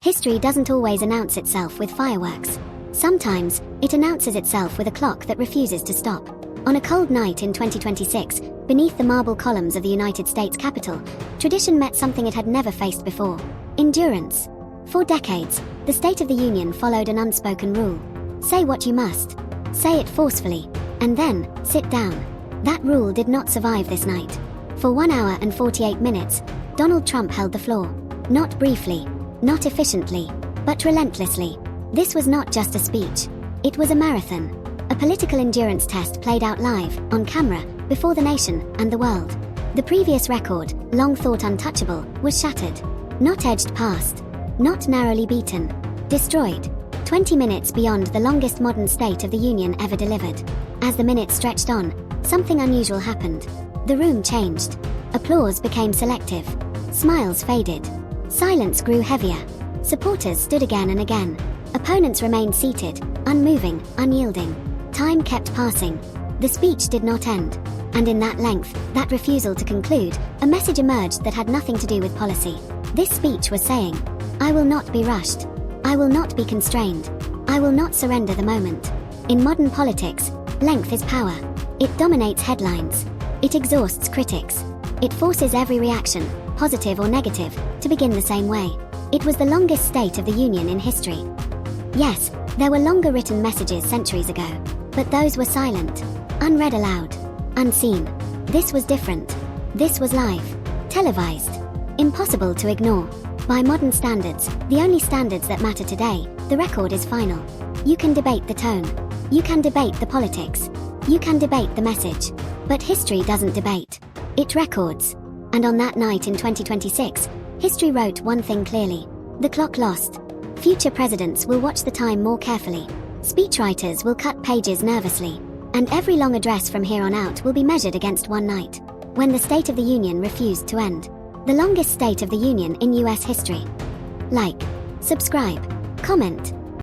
History doesn't always announce itself with fireworks. Sometimes, it announces itself with a clock that refuses to stop. On a cold night in 2026, beneath the marble columns of the United States Capitol, tradition met something it had never faced before: endurance. For decades, the State of the Union followed an unspoken rule. Say what you must. Say it forcefully. And then, sit down. That rule did not survive this night. For 1 hour and 48 minutes, Donald Trump held the floor. Not briefly, not efficiently, but relentlessly. This was not just a speech. It was a marathon. A political endurance test played out live, on camera, before the nation and the world. The previous record, long thought untouchable, was shattered. Not edged past. Not narrowly beaten. Destroyed. 20 minutes beyond the longest modern State of the Union ever delivered. As the minutes stretched on, something unusual happened. The room changed. Applause became selective. Smiles faded. Silence grew heavier. Supporters stood again and again. Opponents remained seated, unmoving, unyielding. Time kept passing. The speech did not end. And in that length, that refusal to conclude, a message emerged that had nothing to do with policy. This speech was saying, "I will not be rushed. I will not be constrained. I will not surrender the moment." In modern politics, length is power. It dominates headlines. It exhausts critics. It forces every reaction, positive or negative, to begin the same way. It was the longest State of the Union in history. Yes, there were longer written messages centuries ago, but those were silent, unread aloud, unseen. This was different. This was live, televised, impossible to ignore. By modern standards, the only standards that matter today, the record is final. You can debate the tone. You can debate the politics. You can debate the message. But history doesn't debate. It records. And on that night in 2026, history wrote one thing clearly: the clock lost. Future presidents will watch the time more carefully. Speechwriters will cut pages nervously. And every long address from here on out will be measured against one night, when the State of the Union refused to end. The longest State of the Union in US history. Like, subscribe, comment,